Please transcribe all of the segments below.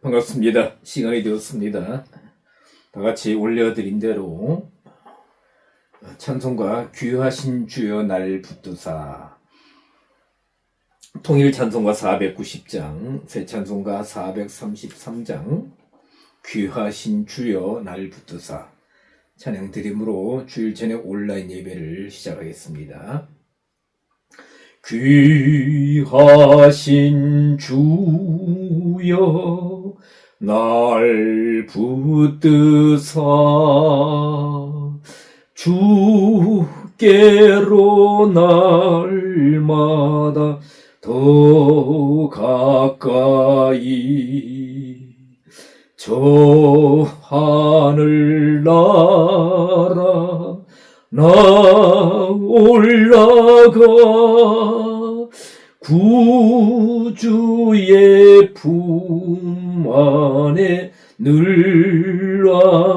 반갑습니다. 시간이 되었습니다. 다 같이 올려드린 대로 찬송가 귀하신 주여 날 붙드사, 통일 찬송가 490장, 새 찬송가 433장, 귀하신 주여 날 붙드사 찬양 드림으로 주일 저녁 온라인 예배를 시작하겠습니다. 귀하신 주여 날 붙드사 주께로 날마다 더 가까이 저 하늘 나라 나 올라가 구주의 품 안에 늘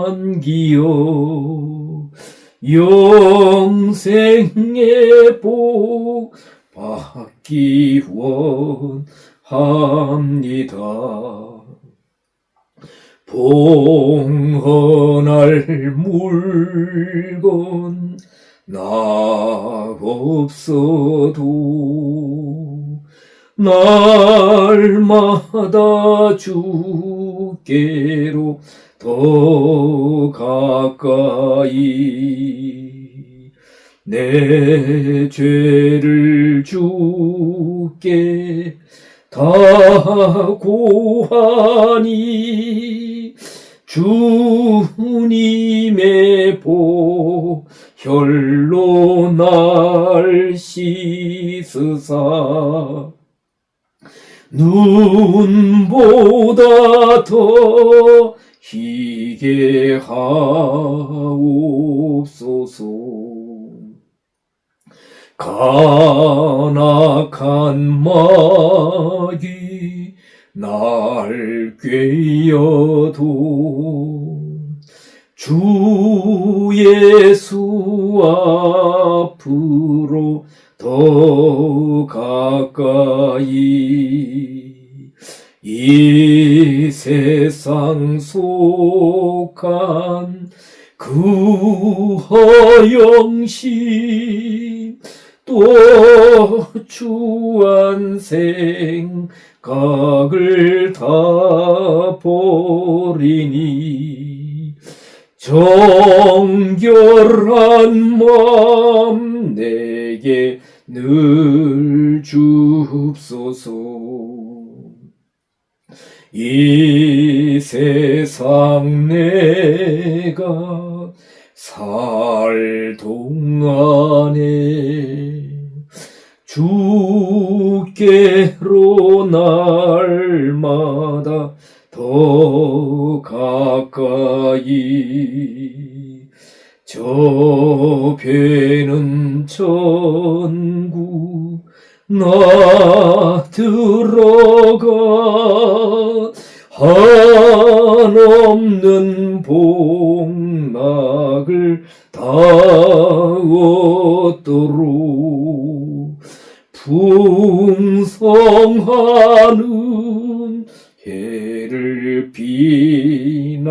안기어 영생의 복 받기 원합니다. 봉헌할 물건 나 없어도 날마다 주께로 더 가까이 내 죄를 주께 다 고하니 주님의 보혈로 날 씻으사 눈보다 더 희게 하옵소서. 간악한 마귀 날 꿰어도 주 예수 앞으로 더 가까이 이 세상 속한 그 허영심 또 주한 생각을 다 버리니 정결한 마음 내게 늘 주옵소서. 이 세상 내가 살 동안에 주께로 날마다 더 가까이 저 배는 천국 나 들어가 한없는 복락을 다 얻도록 풍성하는 해를 비나이다.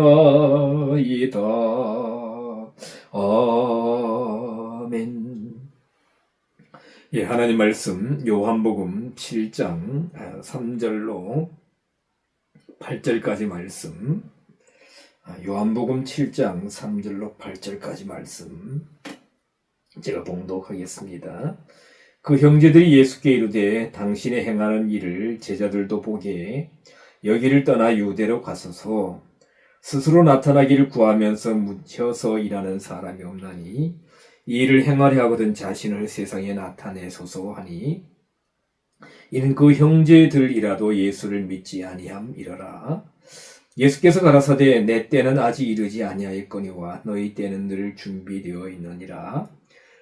아멘. 예, 하나님 말씀 요한복음 7장 3절로 8절까지 말씀, 요한복음 7장 3절로 8절까지 말씀 제가 봉독하겠습니다. 그 형제들이 예수께 이르되 당신의 행하는 일을 제자들도 보게 여기를 떠나 유대로 가소서. 스스로 나타나기를 구하면서 묻혀서 일하는 사람이 없나니 이 일을 행하려 하거든 자신을 세상에 나타내소서 하니 이는 그 형제들이라도 예수를 믿지 아니함이러라. 예수께서 가라사대 내 때는 아직 이르지 아니하였거니와 너희 때는 늘 준비되어 있느니라.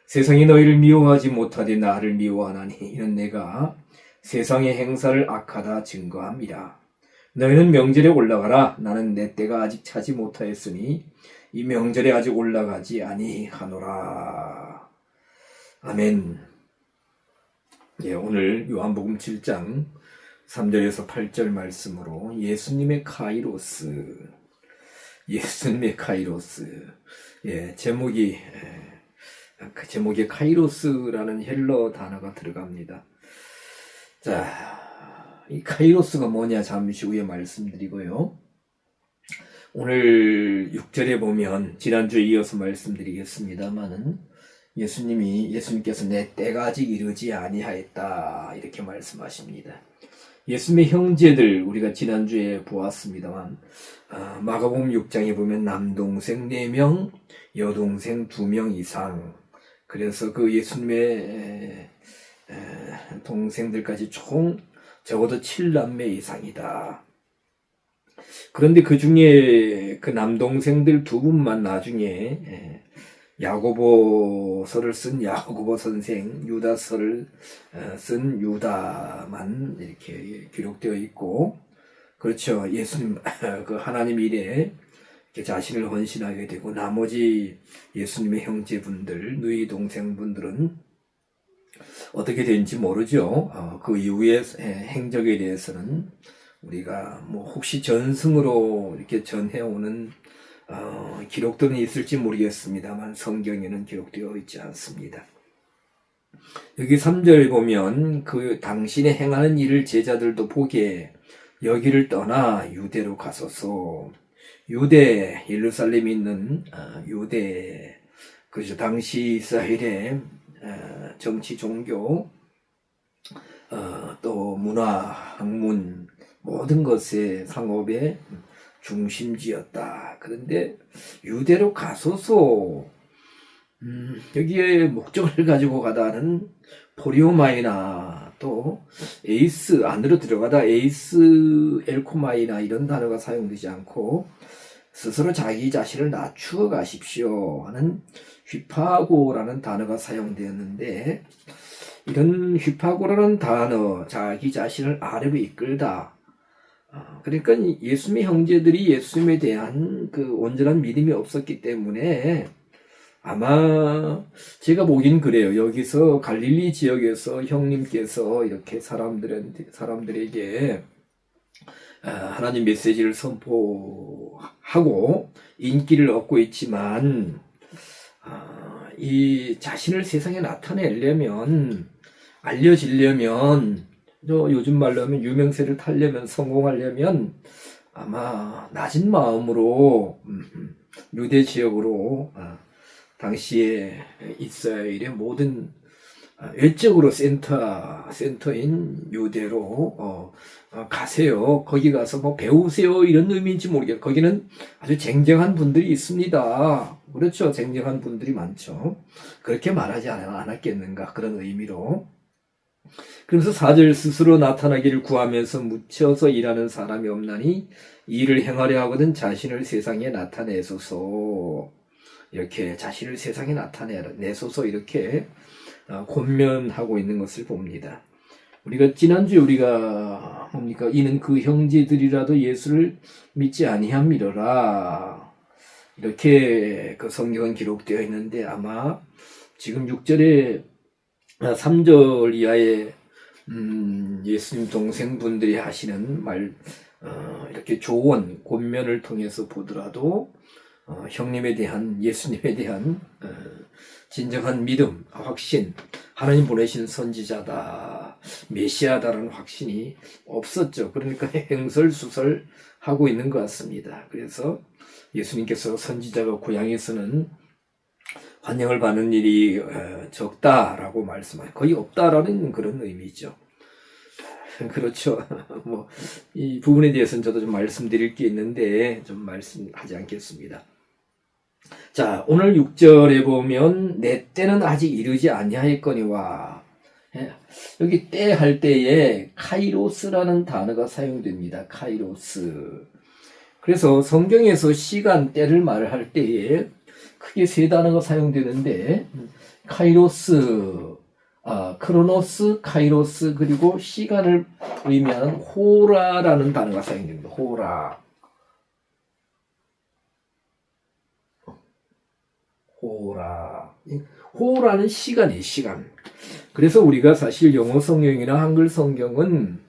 세상이 너희를 미워하지 못하되 나를 미워하나니 이는 내가 세상의 행사를 악하다 증거함이라. 너희는 명절에 올라가라. 나는 내 때가 아직 차지 못하였으니 이 명절에 아직 올라가지 아니하노라. 아멘. 예, 오늘 요한복음 7장 3절에서 8절 말씀으로 예수님의 카이로스, 예수님의 카이로스. 예, 제목이 그 제목에 카이로스라는 헬러 단어가 들어갑니다. 자, 이 카이로스가 뭐냐 잠시 후에 말씀드리고요. 오늘 6절에 보면 지난주에 이어서 말씀드리겠습니다만은 예수님께서 내 때가 아직 이르지 아니하였다 이렇게 말씀하십니다. 예수님의 형제들 우리가 지난주에 보았습니다만 마가복음 6장에 보면 남동생 4명, 여동생 2명 이상, 그래서 그 예수님의 동생들까지 총 적어도 7남매 이상이다. 그런데 그 중에 그 남동생들 2분만 나중에 야고보서를 쓴 야고보 선생, 유다서를 쓴 유다만 이렇게 기록되어 있고, 그렇죠. 예수님, 그 하나님 일에 이렇게 자신을 헌신하게 되고, 나머지 예수님의 형제분들, 누이 동생분들은 어떻게 된지 모르죠. 그 이후의 행적에 대해서는 우리가 뭐 혹시 전승으로 이렇게 전해오는 기록들은 있을지 모르겠습니다만 성경에는 기록되어 있지 않습니다. 여기 3절 보면 그 당신의 행하는 일을 제자들도 보게 여기를 떠나 유대로 가소서. 유대, 예루살렘에 있는 유대, 그죠. 당시 이스라엘의 정치, 종교, 또 문화, 학문, 모든 것의 상업의 중심지였다. 그런데 유대로 가소서. 여기에 목적을 가지고 가다는 포리오마이나 또 에이스, 안으로 들어가다 에이스 엘코마이나 이런 단어가 사용되지 않고 스스로 자기 자신을 낮추어 가십시오 하는 휘파고라는 단어가 사용되었는데, 이런 휘파고라는 단어, 자기 자신을 아래로 이끌다. 그러니까 예수님의 형제들이 예수님에 대한 그 온전한 믿음이 없었기 때문에 아마 제가 보긴 그래요. 여기서 갈릴리 지역에서 형님께서 이렇게 사람들에게 하나님 메시지를 선포하고 인기를 얻고 있지만 이 자신을 세상에 나타내려면, 알려지려면, 요즘 말로 하면 유명세를 타려면, 성공하려면 아마 낮은 마음으로 유대 지역으로 당시에 이스라엘의 모든 외적으로 센터인 유대로 가세요. 거기 가서 뭐 배우세요 이런 의미인지 모르겠어요. 거기는 아주 쟁쟁한 분들이 있습니다. 그렇죠. 쟁쟁한 분들이 많죠. 그렇게 말하지 않았겠는가 그런 의미로. 그래서 4절 스스로 나타나기를 구하면서 묻혀서 일하는 사람이 없나니 일을 행하려 하거든 자신을 세상에 나타내소서. 이렇게 자신을 세상에 나타내소서 이렇게 권면하고 있는 것을 봅니다. 우리가 지난주에 우리가 뭡니까? 이는 그 형제들이라도 예수를 믿지 아니함이로라. 이렇게 그 성경은 기록되어 있는데 아마 지금 6절에 3절 이하의 예수님 동생분들이 하시는 말, 이렇게 조언, 권면을 통해서 보더라도 형님에 대한, 예수님에 대한 진정한 믿음, 확신, 하나님 보내신 선지자다, 메시아다라는 확신이 없었죠. 그러니까 행설수설하고 있는 것 같습니다. 그래서 예수님께서 선지자가 고향에서는 환영을 받는 일이 적다라고 말씀하셨고 거의 없다라는 그런 의미죠. 그렇죠. 뭐 이 부분에 대해서는 저도 좀 말씀드릴 게 있는데 좀 말씀하지 않겠습니다. 자, 오늘 6절에 보면 내 때는 아직 이르지 아니하였거니와, 여기 때 할 때에 카이로스라는 단어가 사용됩니다. 카이로스. 그래서 성경에서 시간, 때를 말할 때에 크게 3단어가 사용되는데 카이로스, 크로노스, 카이로스, 그리고 시간을 의미하는 호라라는 단어가 사용됩니다. 호라는 시간이에요, 시간. 그래서 우리가 사실 영어 성경이나 한글 성경은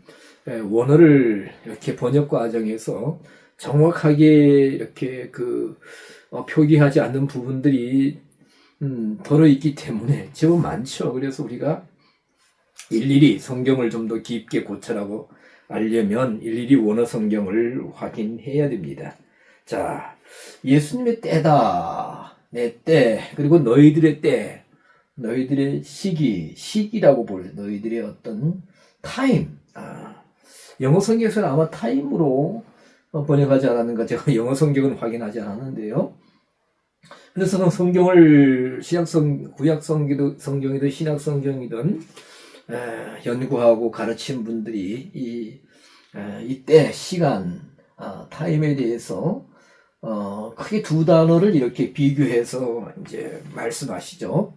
원어를 이렇게 번역 과정에서 정확하게 이렇게 표기하지 않는 부분들이 들어있기 때문에 제법 많죠. 그래서 우리가 일일이 성경을 좀 더 깊게 고찰하고 알려면 일일이 원어 성경을 확인해야 됩니다. 자, 예수님의 때다, 내 때, 그리고 너희들의 때, 너희들의 시기라고 볼래. 너희들의 어떤 타임. 영어 성경에서는 아마 타임으로 번역하지 않았는가. 제가 영어 성경은 확인하지 않았는데요. 그래서 성경을 구약 성경이든 신약 성경이든 연구하고 가르친 분들이 이때 시간, 타임에 대해서 크게 두 단어를 이렇게 비교해서 이제 말씀하시죠.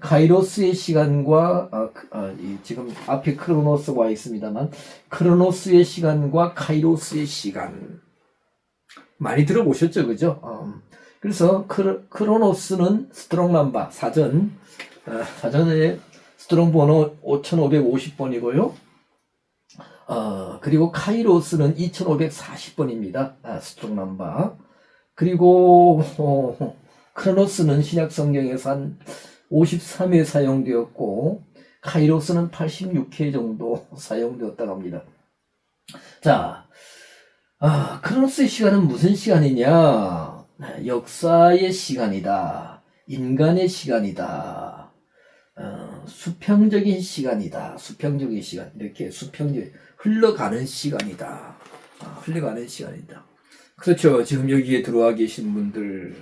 카이로스의 시간과 지금 앞에 크로노스가 와 있습니다만 크로노스의 시간과 카이로스의 시간 많이 들어보셨죠, 그죠? 그래서 크로노스는 스트롱 넘버 사전에 스트롱 번호 5550번이고요. 그리고 카이로스는 2540번입니다. 스트롱 넘버. 그리고 크로노스는 신약 성경에서 한 53회 사용되었고 카이로스는 86회 정도 사용되었다고 합니다. 자, 크로노스의 시간은 무슨 시간이냐? 역사의 시간이다. 인간의 시간이다. 수평적인 시간이다. 수평적인 시간. 이렇게 흘러가는 시간이다. 흘러가는 시간이다. 그렇죠. 지금 여기에 들어와 계신 분들,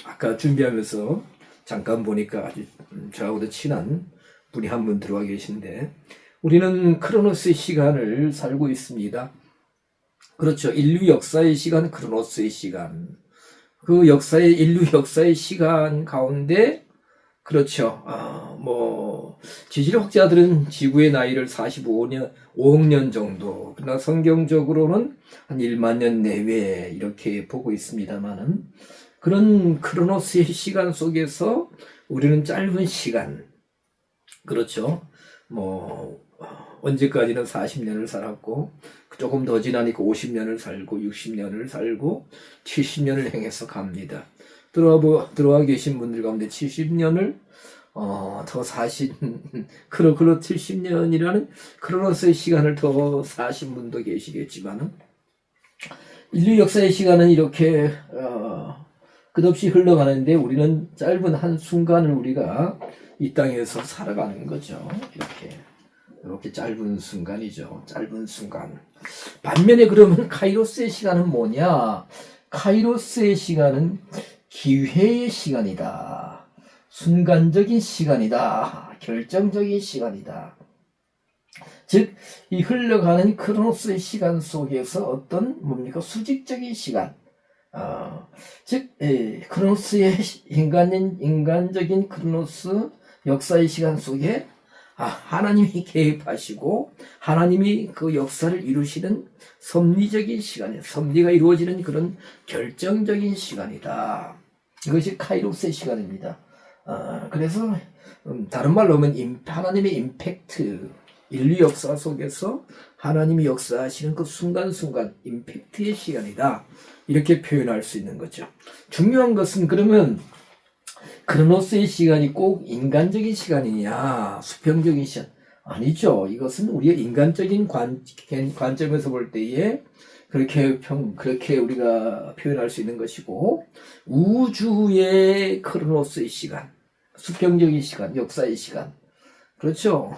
아까 준비하면서 잠깐 보니까 아주 저하고도 친한 분이 한 분 들어와 계신데, 우리는 크로노스의 시간을 살고 있습니다. 그렇죠. 인류 역사의 시간, 크로노스의 시간. 인류 역사의 시간 가운데, 그렇죠. 지질 학자들은 지구의 나이를 5억 년 정도, 그러나 성경적으로는 한 1만 년 내외 이렇게 보고 있습니다만은, 그런 크로노스의 시간 속에서 우리는 짧은 시간, 그렇죠. 언제까지는 40년을 살았고, 조금 더 지나니까 50년을 살고, 60년을 살고, 70년을 행해서 갑니다. 들어와 계신 분들 가운데 70년을 더 사신, 그러 70년이라는 크로노스의 시간을 더 사신 분도 계시겠지만은, 인류 역사의 시간은 이렇게 끝없이 흘러가는데 우리는 짧은 한 순간을 우리가 이 땅에서 살아가는 거죠. 이렇게 짧은 순간이죠. 짧은 순간. 반면에 그러면 카이로스의 시간은 뭐냐? 카이로스의 시간은 기회의 시간이다. 순간적인 시간이다. 결정적인 시간이다. 즉, 이 흘러가는 크로노스의 시간 속에서 어떤 수직적인 시간. 즉, 크로노스의 인간적인 크로노스 역사의 시간 속에 하나님이 개입하시고 하나님이 그 역사를 이루시는 섭리적인 시간이에요. 섭리가 이루어지는 그런 결정적인 시간이다. 이것이 카이로스의 시간입니다. 그래서 다른 말로 하면 하나님의 임팩트, 인류 역사 속에서 하나님이 역사하시는 그 순간순간 임팩트의 시간이다. 이렇게 표현할 수 있는 거죠. 중요한 것은 그러면 크로노스의 시간이 꼭 인간적인 시간이냐, 수평적인 시간? 아니죠. 이것은 우리의 인간적인 관점에서 볼 때에 그렇게 우리가 표현할 수 있는 것이고, 우주의 크로노스의 시간, 수평적인 시간, 역사의 시간. 그렇죠.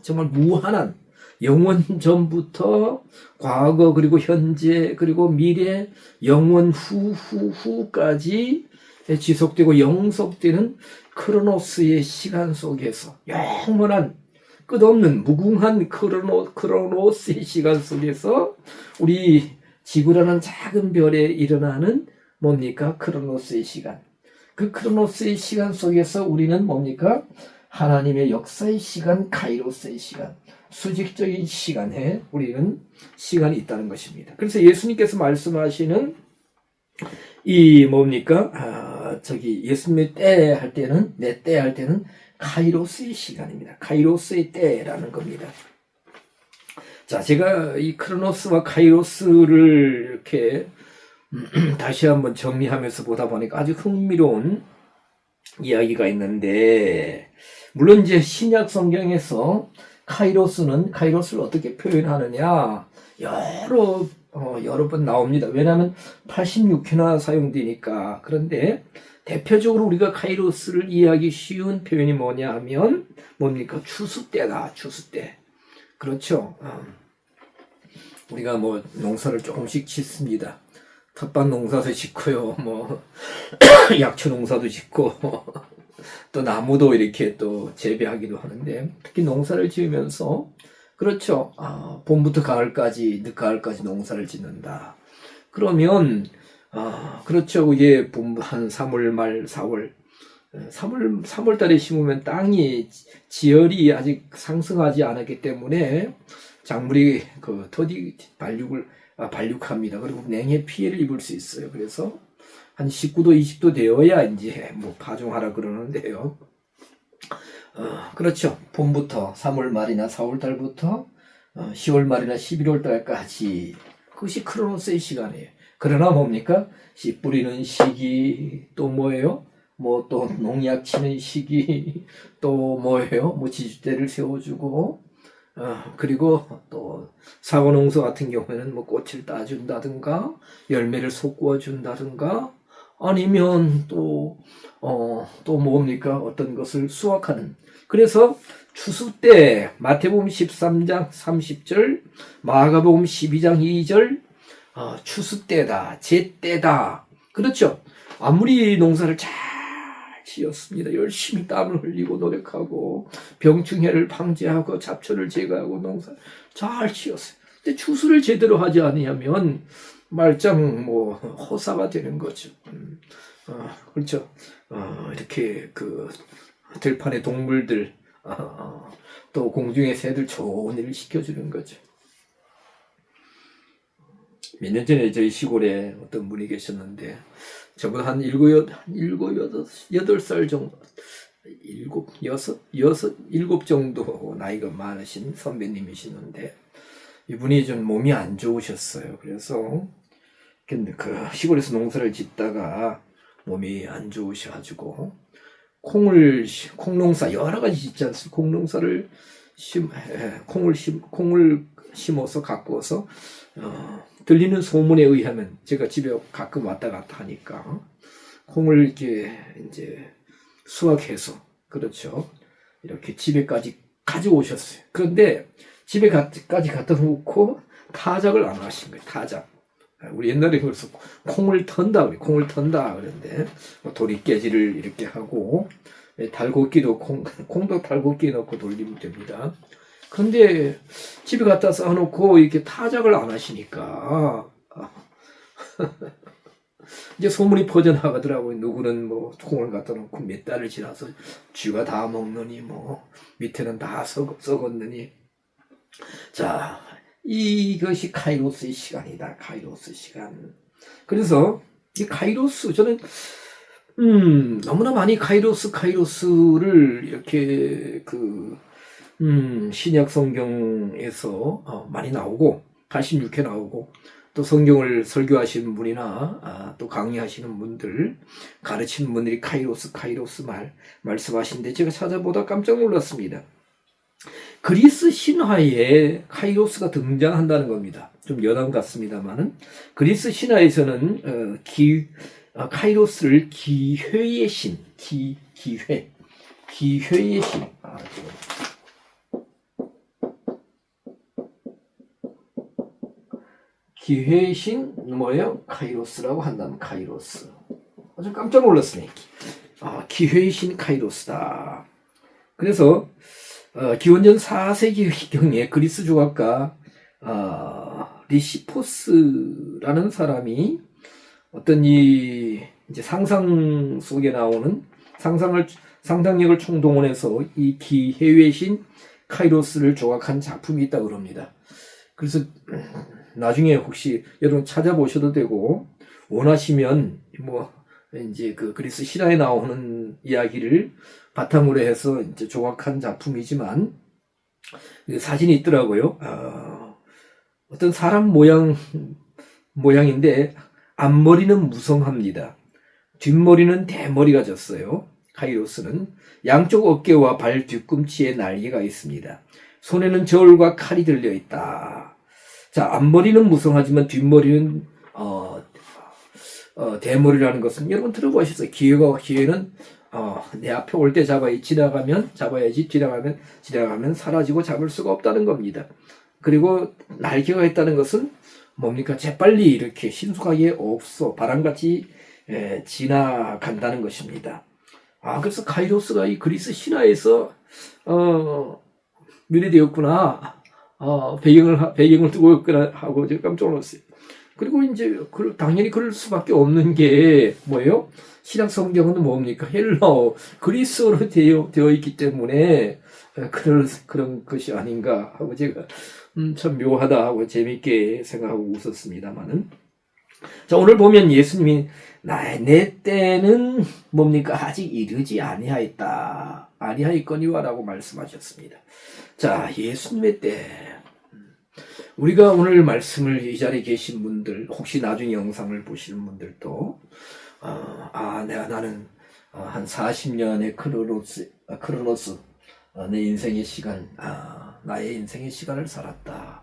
정말 무한한 영원 전부터 과거 그리고 현재 그리고 미래 영원 후까지 지속되고 영속되는 크로노스의 시간 속에서 영원한 끝없는 무궁한 크로노스의 시간 속에서 우리 지구라는 작은 별에 일어나는 크로노스의 시간. 그 크로노스의 시간 속에서 우리는 하나님의 역사의 시간, 카이로스의 시간, 수직적인 시간에 우리는 시간이 있다는 것입니다. 그래서 예수님께서 말씀하시는 예수님의 때 할 때는, 내 때 할 때는 카이로스의 시간입니다. 카이로스의 때라는 겁니다. 자, 제가 이 크로노스와 카이로스를 이렇게 다시 한번 정리하면서 보다 보니까 아주 흥미로운 이야기가 있는데, 물론 이제 신약 성경에서 카이로스를 어떻게 표현하느냐 여러 번 나옵니다. 왜냐하면 86회나 사용되니까. 그런데 대표적으로 우리가 카이로스를 이해하기 쉬운 표현이 뭐냐 하면 뭡니까? 추수 때. 그렇죠. 우리가 뭐 농사를 조금씩 짓습니다. 텃밭 농사도 짓고요. 뭐 약초 농사도 짓고 또 나무도 이렇게 또 재배하기도 하는데, 특히 농사를 지으면서 그렇죠. 봄부터 가을까지, 늦가을까지 농사를 짓는다. 그러면 그렇죠. 이게 한 3월 말 3월 달에 심으면 땅이 지열이 아직 상승하지 않았기 때문에 작물이 그 더디 발육합니다. 그리고 냉해 피해를 입을 수 있어요. 그래서 한 19도, 20도 되어야 이제 뭐 파종하라 그러는데요. 그렇죠. 봄부터 3월 말이나 4월 달부터 10월 말이나 11월 달까지, 그것이 크로노스의 시간이에요. 그러나 뭡니까? 씨 뿌리는 시기, 또 뭐예요? 뭐 또 농약 치는 시기, 또 뭐예요? 뭐 지주대를 세워주고, 그리고 또 사과농사 같은 경우에는 뭐 꽃을 따준다든가, 열매를 솟구어 준다든가, 아니면 또 뭡니까? 어떤 것을 수확하는. 그래서 추수 때 마태복음 13장 30절, 마가복음 12장 2절, 추수 때다, 제때다. 그렇죠. 아무리 농사를 잘 지었습니다. 열심히 땀을 흘리고 노력하고 병충해를 방지하고 잡초를 제거하고 농사 잘 지었어요. 근데 추수를 제대로 하지 않으면 말짱 뭐 허사가 되는 거죠. 그렇죠. 이렇게 그 들판의 동물들, 또 공중의 새들 좋은 일을 시켜주는 거죠. 몇 년 전에 저희 시골에 어떤 분이 계셨는데, 저보다 한 8살 정도, 7 정도 나이가 많으신 선배님이시는데, 이분이 좀 몸이 안 좋으셨어요. 그래서 그 시골에서 농사를 짓다가 몸이 안 좋으셔가지고 콩농사 여러 가지 짓지 않습니까? 콩농사를 콩을 심어서 가꾸어서 들리는 소문에 의하면, 제가 집에 가끔 왔다 갔다 하니까 콩을 이렇게 이제 수확해서, 그렇죠, 이렇게 집에까지 가져오셨어요. 그런데 집에까지 갖다 놓고 타작을 안 하신 거예요. 타작. 우리 옛날에 그래서 콩을 턴다 그랬는데 도리깨지를 이렇게 하고, 달굣기도 콩도 달굣기 넣고 돌리면 됩니다. 그런데 집에 갖다 쌓아놓고 이렇게 타작을 안 하시니까 이제 소문이 퍼져나가더라고요. 누구는 뭐 콩을 갖다 놓고 몇 달을 지나서 쥐가 다 먹느니, 뭐 밑에는 다 썩었느니. 자, 이것이 카이로스의 시간이다. 카이로스 시간. 그래서 이 카이로스, 저는 너무나 많이 카이로스를 이렇게 신약 성경에서 많이 나오고, 86회 나오고, 또 성경을 설교하시는 분이나 또 강의하시는 분들, 가르치는 분들이 카이로스 말씀하시는데, 제가 찾아보다 깜짝 놀랐습니다. 그리스 신화에 카이로스가 등장한다는 겁니다. 좀 여담 같습니다만은, 그리스 신화에서는 카이로스를 기회의 신, 기회의 신. 기회의 신 뭐예요? 카이로스라고 한다면 카이로스. 아주 깜짝 놀랐으니 기회의 신 카이로스다. 그래서 기원전 4세기경에 그리스 조각가 리시포스라는 사람이 어떤 이제 상상 속에 나오는 상상력을 총동원해서 이 기회의 신 카이로스를 조각한 작품이 있다고 합니다. 그래서 나중에 혹시 여러분 찾아보셔도 되고, 원하시면 뭐 이제 그 그리스 신화에 나오는 이야기를 바탕으로 해서 이제 조각한 작품이지만 사진이 있더라고요. 어떤 사람 모양인데 앞머리는 무성합니다. 뒷머리는 대머리가 졌어요. 카이로스는 양쪽 어깨와 발 뒤꿈치에 날개가 있습니다. 손에는 저울과 칼이 들려 있다. 자, 앞머리는 무성하지만 뒷머리는 대머리라는 것은 여러분 들어보셨어요. 기회는 내 앞에 올 때 잡아야지 지나가면 사라지고 잡을 수가 없다는 겁니다. 그리고 날개가 있다는 것은 뭡니까? 재빨리 이렇게 신속하게 없어 바람같이 지나간다는 것입니다. 그래서 카이로스가 이 그리스 신화에서 유래되었구나. 배경을 두고 있구나 하고 제가 깜짝 놀랐어요. 그리고 이제 당연히 그럴 수밖에 없는 게 뭐예요? 신약 성경은 뭡니까? 헬라어, 그리스어로 되어 있기 때문에 그런 것이 아닌가 하고 제가 참 묘하다 하고 재밌게 생각하고 웃었습니다만은. 자, 오늘 보면 예수님이 내 때는 뭡니까? 아직 이르지 아니하였거니와라고 말씀하셨습니다. 자, 예수님의 때. 우리가 오늘 말씀을 이 자리에 계신 분들, 혹시 나중에 영상을 보시는 분들도, 나는 한 40년의 크로노스, 내 인생의 시간, 나의 인생의 시간을 살았다.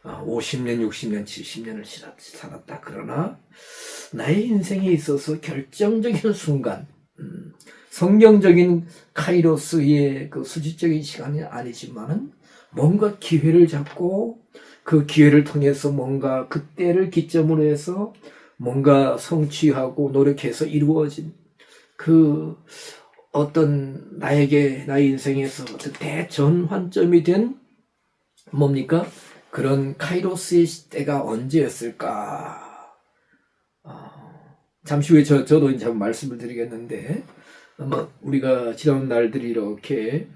50년, 60년, 70년을 살았다. 그러나 나의 인생에 있어서 결정적인 순간, 성경적인 카이로스의 그 수직적인 시간이 아니지만은 뭔가 기회를 잡고 그 기회를 통해서 뭔가 그때를 기점으로 해서 뭔가 성취하고 노력해서 이루어진 그 어떤 나의 인생에서 어떤 대전환점이 된 뭡니까? 그런 카이로스의 때가 언제였을까? 잠시 후에 저도 이제 한번 말씀을 드리겠는데, 아마 우리가 지난 날들이 이렇게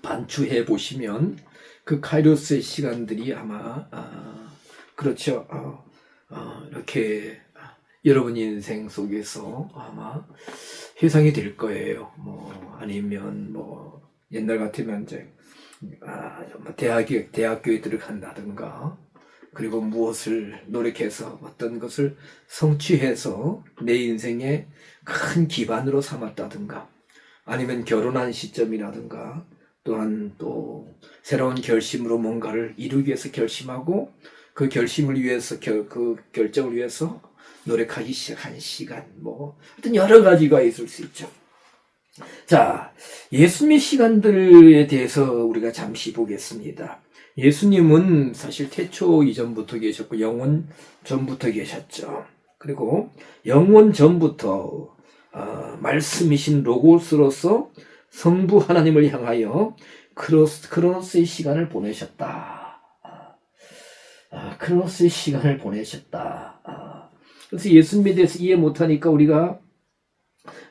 반추해 보시면 그 카이로스의 시간들이 아마 그렇죠. 이렇게 여러분 인생 속에서 아마 회상이 될 거예요. 아니면 옛날 같으면 이제 대학교에 들어간다든가, 그리고 무엇을 노력해서 어떤 것을 성취해서 내 인생의 큰 기반으로 삼았다든가, 아니면 결혼한 시점이라든가, 또한 또 새로운 결심으로 뭔가를 이루기 위해서 결심하고 그 결심을 위해서 그 결정을 위해서 노력하기 시작한 시간, 하여튼 여러 가지가 있을 수 있죠. 자, 예수님의 시간들에 대해서 우리가 잠시 보겠습니다. 예수님은 사실 태초 이전부터 계셨고 영원 전부터 계셨죠. 그리고 영원 전부터 말씀이신 로고스로서 성부 하나님을 향하여 크로노스의 시간을 보내셨다. 크로노스의 시간을 보내셨다. 그래서 예수님에 대해서 이해 못하니까 우리가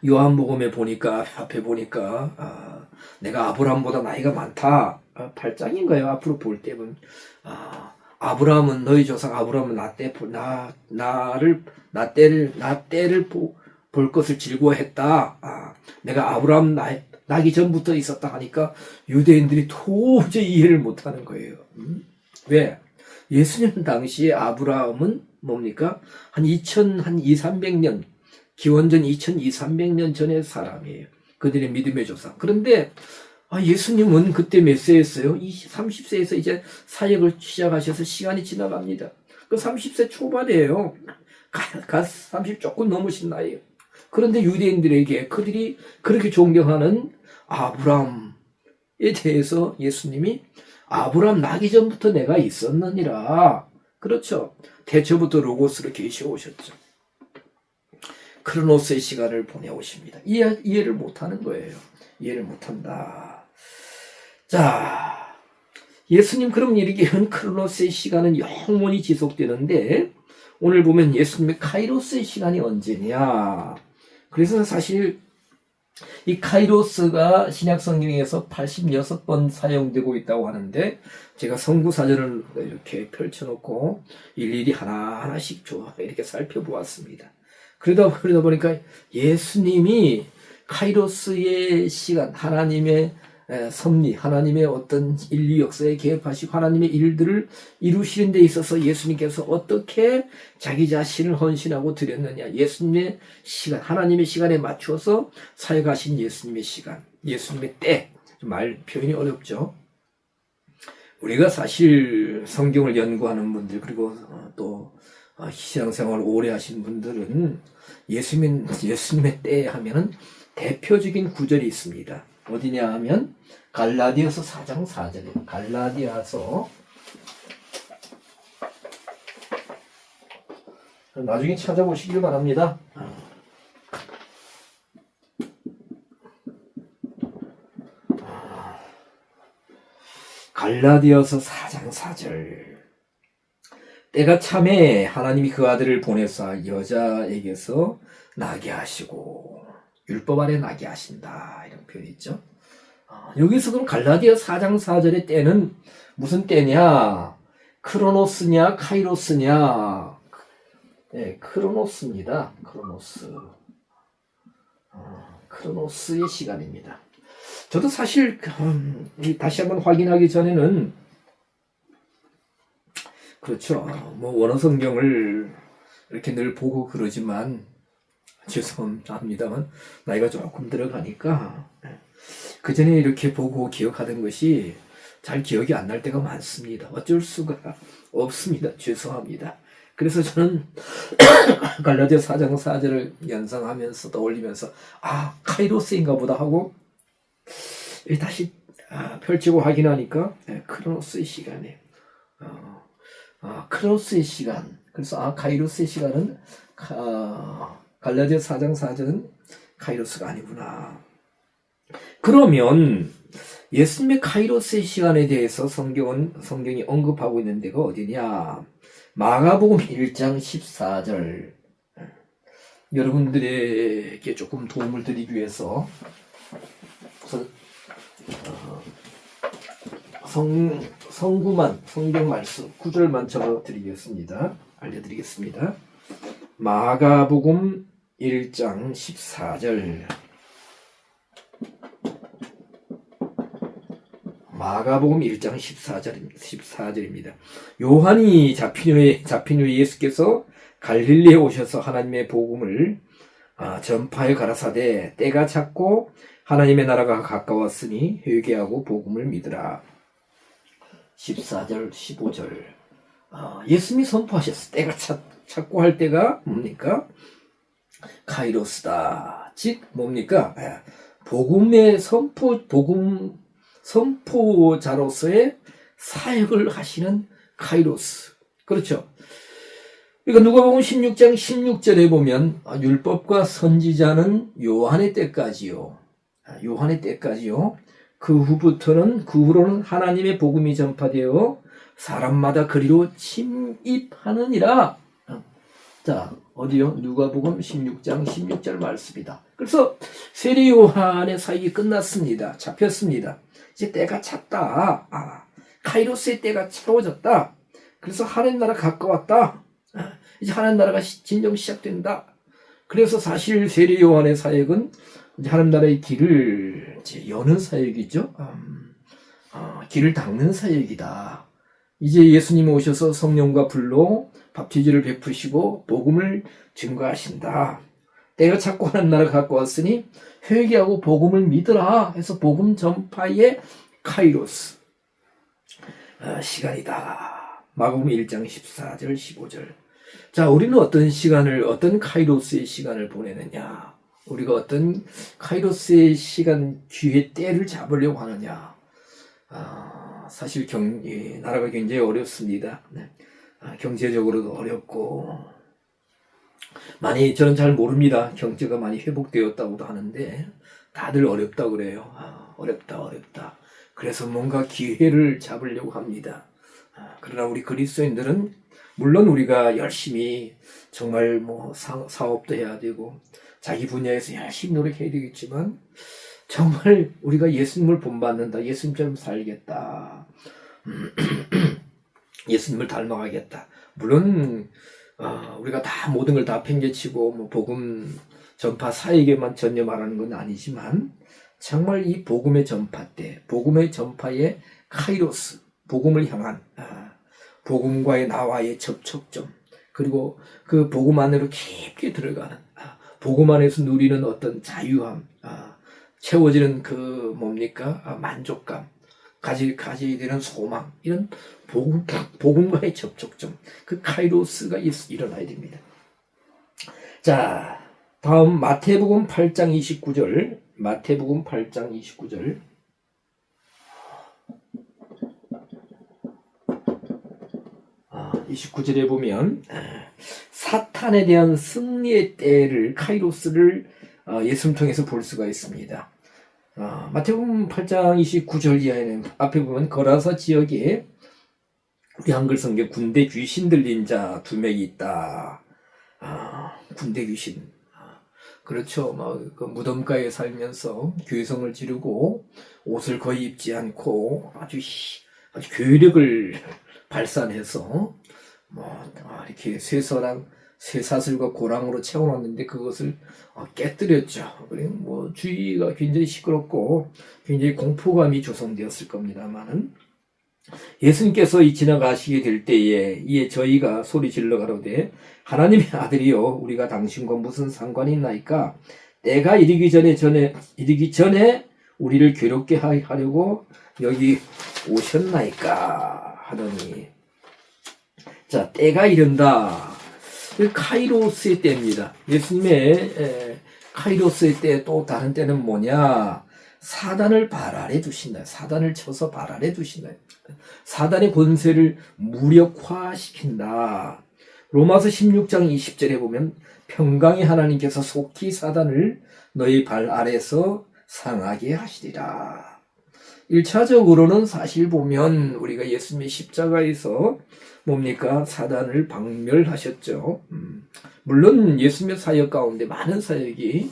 요한복음에 보니까, 앞에 보니까, 내가 아브라함보다 나이가 많다. 8장인가요? 앞으로 볼 때는. 아브라함은 너희 조상 아브라함은 나 때를 볼 것을 즐거워했다. 내가 아브라함 나기 전부터 있었다 하니까 유대인들이 도저히 이해를 못하는 거예요. 왜? 예수님 당시에 아브라함은 뭡니까? 한 200~300년, 기원전 2200~300년 전의 사람이에요. 그들의 믿음의 조상. 그런데 예수님은 그때 몇 세였어요? 30세에서 이제 사역을 시작하셔서 시간이 지나갑니다. 그 30세 초반이에요. 30 조금 넘으신 나이에요. 그런데 유대인들에게 그들이 그렇게 존경하는 아브라함에 대해서 예수님이 아브라함 나기 전부터 내가 있었느니라. 그렇죠. 태초부터 로고스로 계셔오셨죠. 크로노스의 시간을 보내오십니다. 이해를 못하는 거예요. 이해를 못한다. 자, 예수님 그럼 이렇게 크로노스의 시간은 영원히 지속되는데 오늘 보면 예수님의 카이로스의 시간이 언제냐. 그래서 사실 이 카이로스가 신약 성경에서 86번 사용되고 있다고 하는데 제가 성구사전을 이렇게 펼쳐놓고 일일이 하나하나씩 이렇게 살펴보았습니다. 그러다 보니까 예수님이 카이로스의 시간, 하나님의 섭리, 하나님의 어떤 인류 역사에 개입하시고 하나님의 일들을 이루시는 데 있어서 예수님께서 어떻게 자기 자신을 헌신하고 드렸느냐. 예수님의 시간, 하나님의 시간에 맞추어서 사역하신 예수님의 시간, 예수님의 때. 말 표현이 어렵죠. 우리가 사실 성경을 연구하는 분들, 그리고 또 신앙생활을 오래 하신 분들은 예수님의 때 하면은 대표적인 구절이 있습니다. 어디냐 하면 갈라디아서 4장 4절에 갈라디아서, 나중에 찾아보시길 바랍니다. 갈라디아서 4장 4절. 때가 참에 하나님이 그 아들을 보내사 여자에게서 나게 하시고 율법 아래 나게 하신다, 이런 표현이 있죠. 여기서 그럼 갈라디아 4장 4절의 때는 무슨 때냐? 크로노스냐 카이로스냐? 네, 크로노스입니다. 크로노스의 시간입니다. 저도 사실 다시 한번 확인하기 전에는, 그렇죠, 뭐 원어 성경을 이렇게 늘 보고 그러지만, 죄송합니다만 나이가 조금 들어가니까 그 전에 이렇게 보고 기억하던 것이 잘 기억이 안 날 때가 많습니다. 어쩔 수가 없습니다. 죄송합니다. 그래서 저는 갈라디아 4장 4절을 연상하면서 떠올리면서 카이로스인가 보다 하고 다시 펼치고 확인하니까 크로노스의 시간에 크로노스의 시간. 그래서 카이로스의 시간은 갈라디아 4장 4절은 카이로스가 아니구나. 그러면 예수님의 카이로스의 시간에 대해서 성경이 언급하고 있는 데가 어디냐? 마가복음 1장 14절. 여러분들에게 조금 도움을 드리기 위해서 성경 말씀 9절만 적어드리겠습니다. 알려드리겠습니다. 마가복음 1장 14절. 마가복음 1장 14절입니다. 요한이 잡힌 후에 예수께서 갈릴리에 오셔서 하나님의 복음을 전파해 가라사대 때가 찼고 하나님의 나라가 가까웠으니 회개하고 복음을 믿으라. 14절 15절. 예수님이 선포하셨어. 때가 찼고 할 때가 뭡니까? 카이로스다. 즉 뭡니까? 복음의 복음 선포자로서의 사역을 하시는 카이로스. 그렇죠. 그러니까 누가복음 16장 16절에 보면 율법과 선지자는 요한의 때까지요. 그 후로는 하나님의 복음이 전파되어 사람마다 그리로 침입하느니라. 자, 어디요? 누가복음 16장 16절 말씀이다. 그래서 세례 요한의 사역이 끝났습니다. 잡혔습니다. 이제 때가 찼다. 카이로스의 때가 채워졌다. 그래서 하나님 나라 가까웠다. 이제 하나님 나라가 진정 시작된다. 그래서 사실 세례 요한의 사역은 이제 하나님 나라의 길을 이제 여는 사역이죠. 길을 닦는 사역이다. 이제 예수님이 오셔서 성령과 불로 밥티지를 베푸시고 복음을 증거하신다. 때가 찼고 하나님 나라 가까웠으니 회개하고 복음을 믿으라 해서 복음 전파의 카이로스 시간이다. 마가복음 1장 14절 15절. 자, 우리는 어떤 카이로스의 시간을 보내느냐? 우리가 어떤 카이로스의 시간, 기회 때를 잡으려고 하느냐? 사실 나라가 굉장히 어렵습니다. 경제적으로도 어렵고, 저는 잘 모릅니다. 경제가 많이 회복되었다고도 하는데 다들 어렵다고 그래요. 어렵다. 그래서 뭔가 기회를 잡으려고 합니다. 그러나 우리 그리스도인들은 물론 우리가 열심히 정말 사업도 해야 되고 자기 분야에서 열심히 노력해야 되겠지만, 정말 우리가 예수님을 본받는다, 예수님처럼 살겠다, 예수님을 닮아가겠다. 물론 우리가 다 모든 걸 다 팽개치고 복음 전파 사역에만 전념하라는 건 아니지만, 정말 이 복음의 전파 때, 복음의 전파의 카이로스, 복음을 향한 복음과의 나와의 접촉점, 그리고 그 복음 안으로 깊게 들어가는 복음 안에서 누리는 어떤 자유함, 채워지는 그 뭡니까? 만족감, 가져야 되는 소망, 이런 복음과의 접촉점, 그 카이로스가 일어나야 됩니다. 자, 다음 마태복음 8장 29절, 마태복음 8장 29절. 아, 29절에 보면 사탄에 대한 승리의 때를, 카이로스를 예수님 통해서 볼 수가 있습니다. 마태복음 8장 29절 이하에는 앞에 보면 거라사 지역에 우리 한글 성경 군대 귀신 들린 자 2명이 있다. 군대 귀신. 그렇죠. 그 무덤가에 살면서 교회성을 지르고 옷을 거의 입지 않고 아주 교육력을 발산해서 이렇게 쇠사슬과 고랑으로 채워놨는데 그것을 깨뜨렸죠. 그리고 주위가 굉장히 시끄럽고 굉장히 공포감이 조성되었을 겁니다만은 예수님께서 지나가시게 될 때에 이에 저희가 소리 질러 가로되 하나님의 아들이요 우리가 당신과 무슨 상관이 있나이까 때가 이르기 전에 우리를 괴롭게 하려고 여기 오셨나이까 하더니, 자, 때가 이른다. 카이로스의 때입니다. 예수님의 카이로스의 때, 또 다른 때는 뭐냐? 사단을 발 아래 두신다. 사단을 쳐서 발 아래 두신다. 사단의 권세를 무력화시킨다. 로마서 16장 20절에 보면 평강의 하나님께서 속히 사단을 너희 발 아래서 상하게 하시리라. 1차적으로는 사실 보면 우리가 예수님의 십자가에서 뭡니까? 사단을 박멸하셨죠. 물론 예수님의 사역 가운데 많은 사역이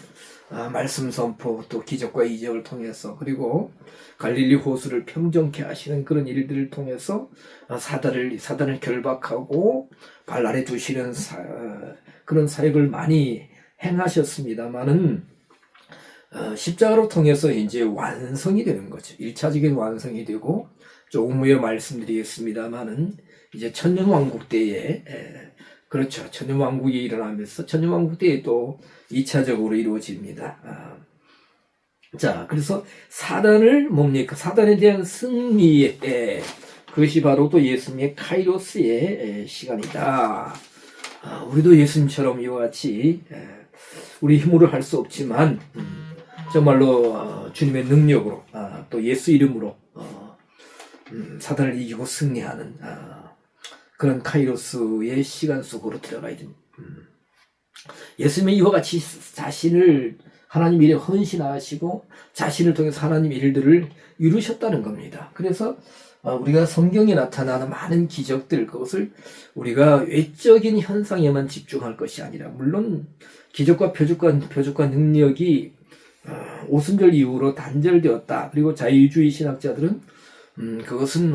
말씀 선포, 또 기적과 이적을 통해서, 그리고 갈릴리 호수를 평정케 하시는 그런 일들을 통해서 사단을 결박하고 발 아래 두시는 그런 사역을 많이 행하셨습니다만은 십자가로 통해서 이제 완성이 되는 거죠. 1차적인 완성이 되고, 조금 후에 말씀드리겠습니다만은 이제 천년왕국 때에, 그렇죠. 천년왕국이 일어나면서 천년왕국 때에 또 2차적으로 이루어집니다. 자, 그래서 사단을 뭡니까? 사단에 대한 승리의 때, 그것이 바로 또 예수님의 카이로스의 시간이다. 우리도 예수님처럼 이와 같이 우리 힘으로 할 수 없지만 정말로 주님의 능력으로 또 예수 이름으로 사단을 이기고 승리하는 그런 카이로스의 시간 속으로 들어가야 됩니다. 예수님이 이와 같이 자신을 하나님 일에 헌신하시고 자신을 통해서 하나님 일들을 이루셨다는 겁니다. 그래서 우리가 성경에 나타나는 많은 기적들, 그것을 우리가 외적인 현상에만 집중할 것이 아니라, 물론 기적과 표적과 능력이 오순절 이후로 단절되었다. 그리고 자유주의 신학자들은 그것은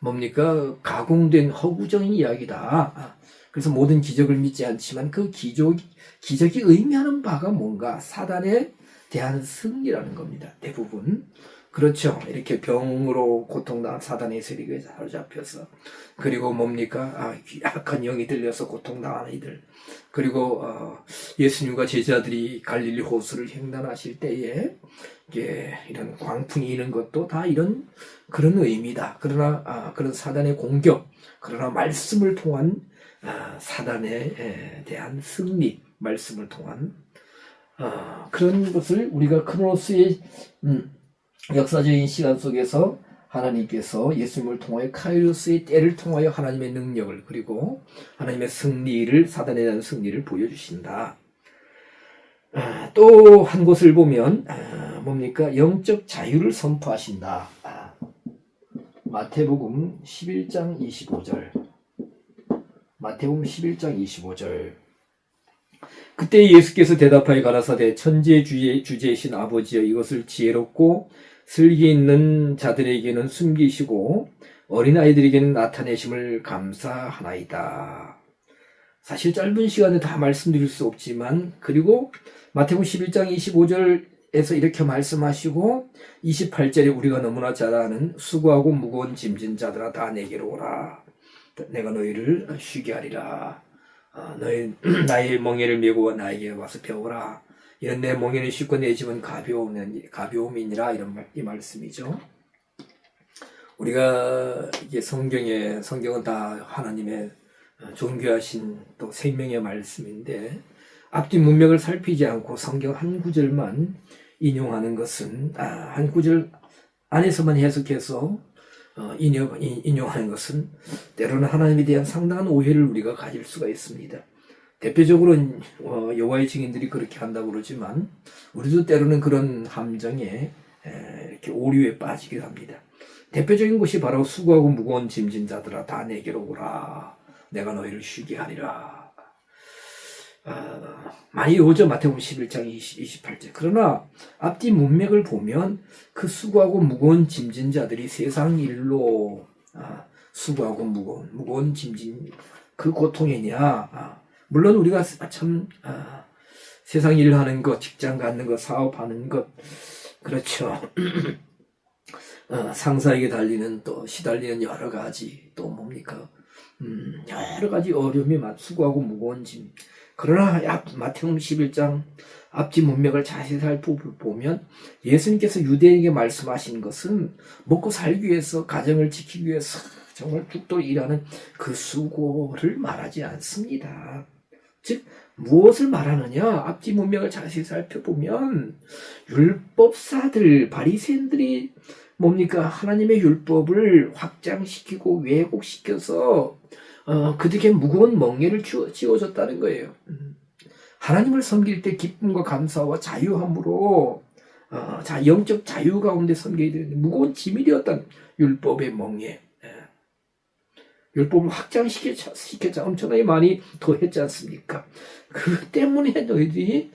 뭡니까? 가공된 허구적인 이야기다. 그래서 모든 기적을 믿지 않지만 그 기적이 의미하는 바가 뭔가? 사단에 대한 승리라는 겁니다. 대부분. 그렇죠. 이렇게 병으로 고통당한 사단의 세력에 사로잡혀서, 그리고 뭡니까? 악한 영이 들려서 고통당하는 이들, 그리고 예수님과 제자들이 갈릴리 호수를 횡단하실 때에 이런 광풍이 이는 것도 다 이런 그런 의미다. 그러나 그런 사단의 공격, 그러나 말씀을 통한 사단에 대한 승리, 말씀을 통한 그런 것을 우리가 크로노스의 역사적인 시간 속에서 하나님께서 예수님을 통하여 카이로스의 때를 통하여 하나님의 능력을, 그리고 하나님의 승리를, 사단에 대한 승리를 보여주신다. 또 한 곳을 보면 뭡니까? 영적 자유를 선포하신다. 마태복음 11장 25절. 마태복음 11장 25절. 그때 예수께서 대답하여 가라사대 천지의 주제이신 아버지여, 이것을 지혜롭고 슬기 있는 자들에게는 숨기시고 어린아이들에게는 나타내심을 감사하나이다. 사실 짧은 시간에 다 말씀드릴 수 없지만, 그리고 마태복음 11장 25절 에서 이렇게 말씀하시고 28절에 우리가 너무나 잘 아는 수고하고 무거운 짐진 자들아 다 내게로 오라. 내가 너희를 쉬게 하리라. 너희 나의 멍에를 메고 나에게 와서 배우라. 이런 내 멍에는 쉽고 내 짐은 가벼움이니라. 이 말씀이죠. 우리가 이게 성경은 다 하나님의 존귀하신 또 생명의 말씀인데 앞뒤 문맥을 살피지 않고 성경 한 구절만 인용하는 것은 한 구절 안에서만 해석해서 인용하는 것은 때로는 하나님에 대한 상당한 오해를 우리가 가질 수가 있습니다. 대표적으로 여호와의 증인들이 그렇게 한다고 그러지만 우리도 때로는 그런 함정에 이렇게 오류에 빠지기도 합니다. 대표적인 것이 바로 수고하고 무거운 짐진 자들아 다 내게로 오라. 내가 너희를 쉬게 하리라. 많이 오죠. 마태복음 11장 28절. 그러나 앞뒤 문맥을 보면 그 수고하고 무거운 짐진 자들이 세상 일로 수고하고 무거운 짐진 그 고통이냐. 물론 우리가 참 세상 일 하는 것, 직장 갖는 것, 사업하는 것 그렇죠. 상사에게 시달리는 여러 가지 또 뭡니까? 여러 가지 어려움이 수고하고 무거운 짐. 그러나 마태복음 11장 앞뒤 문맥을 자세히 살펴보면 예수님께서 유대인에게 말씀하신 것은 먹고 살기 위해서 가정을 지키기 위해서 정말 죽도록 일하는 그 수고를 말하지 않습니다. 즉 무엇을 말하느냐? 앞뒤 문맥을 자세히 살펴보면 율법사들 바리새인들이 뭡니까? 하나님의 율법을 확장시키고 왜곡시켜서 그들에게 무거운 멍에를 쥐어줬다는 거예요. 하나님을 섬길 때 기쁨과 감사와 자유함으로 영적 자유 가운데 섬겨야 되는데 무거운 짐이 되었던 율법의 멍에. 율법을 확장시켜서 엄청나게 많이 더했지 않습니까? 그 때문에 너희들이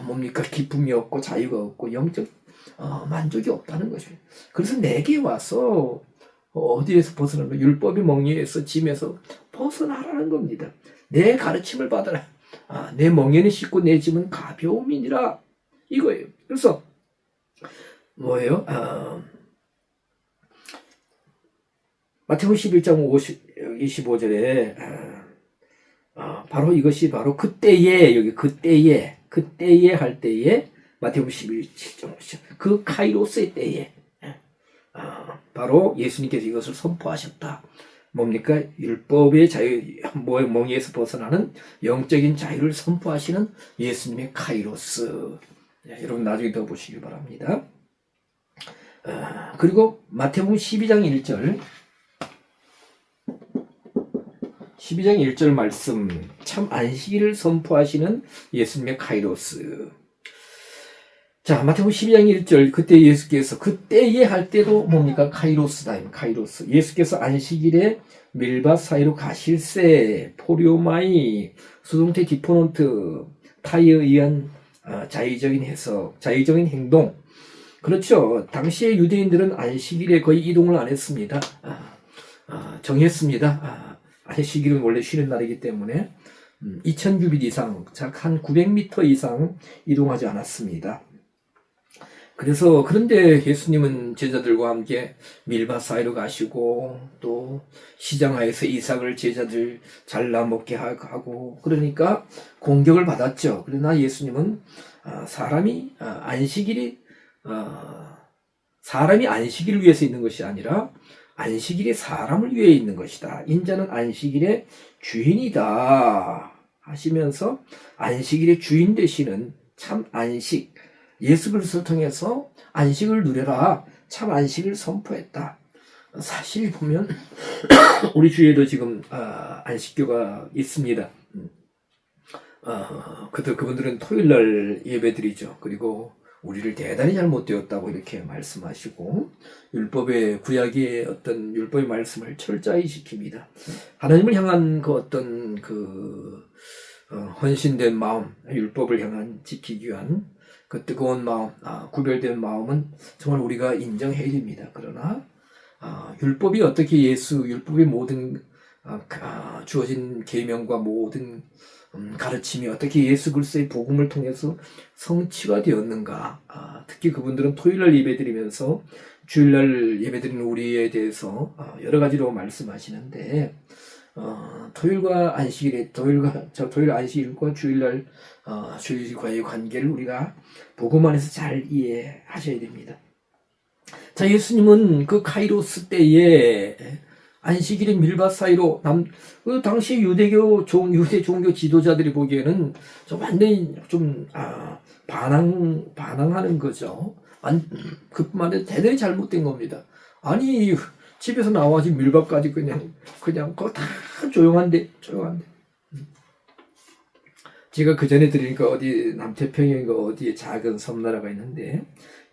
뭡니까? 기쁨이 없고 자유가 없고 영적 만족이 없다는 거죠. 그래서 내게 와서 어디에서 벗어나면 율법의 멍에에서 짐에서 벗어나라는 겁니다. 내 가르침을 받아라. 내 멍에는 쉽고 내 짐은 가벼움이니라. 이거예요. 그래서 뭐예요? 마태복음 11장 25절에 바로 이것이 바로 그때에 여기 그때에 할 때에 마태복음 11장 그 카이로스의 때에 바로 예수님께서 이것을 선포하셨다. 뭡니까? 율법의 자유, 멍에서 벗어나는 영적인 자유를 선포하시는 예수님의 카이로스. 여러분 나중에 더 보시기 바랍니다. 그리고 마태복음 12장 1절 말씀, 참 안식일을 선포하시는 예수님의 카이로스. 자, 마태복음 12장 1절, 그때 예수께서, 그때에 할 때도 뭡니까? 카이로스다. 카이로스. 예수께서 안식일에 밀밭 사이로 가실새, 포리오마이, 수동태 디포넌트, 타이에 의한 자의적인 해석, 자의적인 행동. 그렇죠. 당시에 유대인들은 안식일에 거의 이동을 안 했습니다. 정했습니다. 안식일은 원래 쉬는 날이기 때문에 2000규빗 이상, 즉 한 900m 이상 이동하지 않았습니다. 그런데 예수님은 제자들과 함께 밀밭 사이로 가시고 또 시장하에서 이삭을 제자들 잘라 먹게 하고 그러니까 공격을 받았죠. 그러나 예수님은 사람이 안식일을 위해서 있는 것이 아니라 안식일이 사람을 위해 있는 것이다. 인자는 안식일의 주인이다 하시면서 안식일의 주인 되시는 참 안식, 예수 그리스도를 통해서 안식을 누려라. 참 안식을 선포했다. 사실 보면 우리 주위에도 지금 안식교가 있습니다. 그분들은 토요일날 예배드리죠. 그리고 우리를 대단히 잘못되었다고 이렇게 말씀하시고 율법의 구약의 어떤 율법의 말씀을 철저히 지킵니다. 하나님을 향한 그 어떤 헌신된 마음, 율법을 향한 지키기 위한 그 뜨거운 마음, 구별된 마음은 정말 우리가 인정해야 됩니다. 그러나 율법이 어떻게 율법의 모든 주어진 계명과 모든 가르침이 어떻게 예수 그리스도의 복음을 통해서 성취가 되었는가. 특히 그분들은 토요일날 예배드리면서 주일날 예배드리는 우리에 대해서 여러 가지로 말씀하시는데 토요일과 안식일에 토요일 안식일과 주일날 주일과의 관계를 우리가 복음 안에서 잘 이해하셔야 됩니다. 자, 예수님은 그 카이로스 때에 안식일의 밀밭 사이로 그 당시 유대 종교 지도자들이 보기에는 좀 완전히 반항하는 거죠. 그뿐만 아니라 대단히 잘못된 겁니다. 아니, 집에서 나와지 밀밭까지 그냥 그거 다 조용한데. 제가 그 전에 들으니까 어디 남태평양인가 어디에 작은 섬나라가 있는데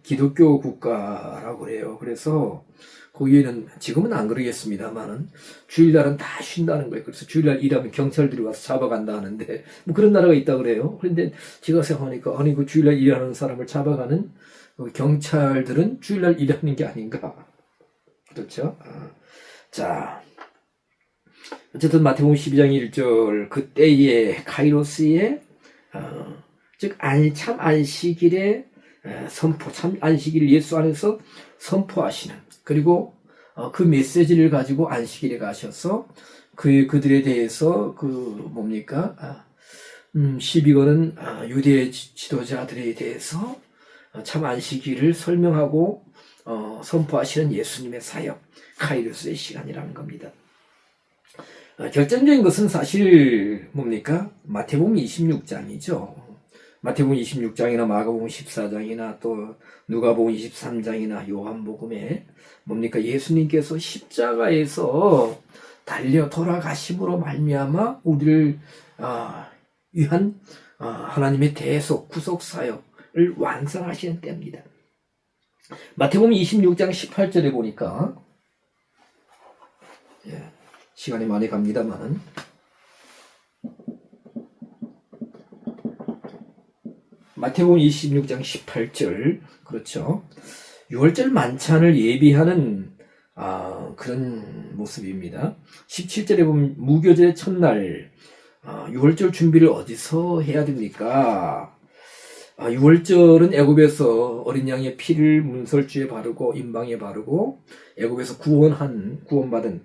기독교 국가라고 그래요. 그래서 거기에는 지금은 안 그러겠습니다만은 주일날은 다 쉰다는 거예요. 그래서 주일날 일하면 경찰들이 와서 잡아간다 하는데 뭐 그런 나라가 있다 그래요. 그런데 제가 생각하니까 아니 그 주일날 일하는 사람을 잡아가는 그 경찰들은 주일날 일하는 게 아닌가. 그렇죠? 자, 어쨌든 마태복음 12장 1절 그때에 카이로스의 즉 참 안식일의 선포, 참 안식일을 예수 안에서 선포하시는 그리고 그 메시지를 가지고 안식일에 가셔서 그들에 대해서 시비 거는 유대 지도자들에 대해서 참 안식일을 설명하고 선포하시는 예수님의 사역 카이로스의 시간이라는 겁니다. 결정적인 것은 사실 마태복음 26장이죠. 마태복음 26장이나 마가복음 14장이나 또 누가복음 23장이나 요한복음에 예수님께서 십자가에서 달려 돌아가심으로 말미암아 우리를 위한 하나님의 대속 구속 사역을 완성하시는 때입니다. 마태복음 26장 18절에 보니까 시간이 많이 갑니다만은 마태복음 26장 18절 그렇죠. 6월절 만찬을 예비하는 그런 모습입니다. 17절에 보면 무교절의 첫날 6월절 준비를 어디서 해야 됩니까? 6월절은 애굽에서 어린 양의 피를 문설주에 바르고 임방에 바르고 애굽에서 구원받은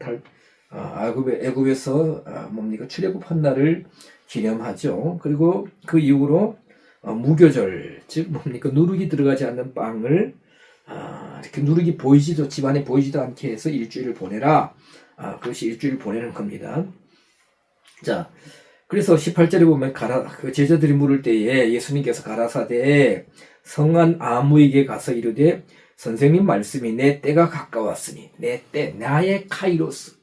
애굽에서 출애굽한 날을 기념하죠. 그리고 그 이후로 무교절 즉 누룩이 들어가지 않는 빵을 이렇게 누룩이 집안에 보이지도 않게 해서 일주일을 보내라. 그것이 일주일을 보내는 겁니다. 자, 그래서 18절에 보면 그 제자들이 물을 때에 예수님께서 가라사대 성한 아무에게 가서 이르되 선생님 말씀이 내 때가 가까웠으니 내 때 나의 카이로스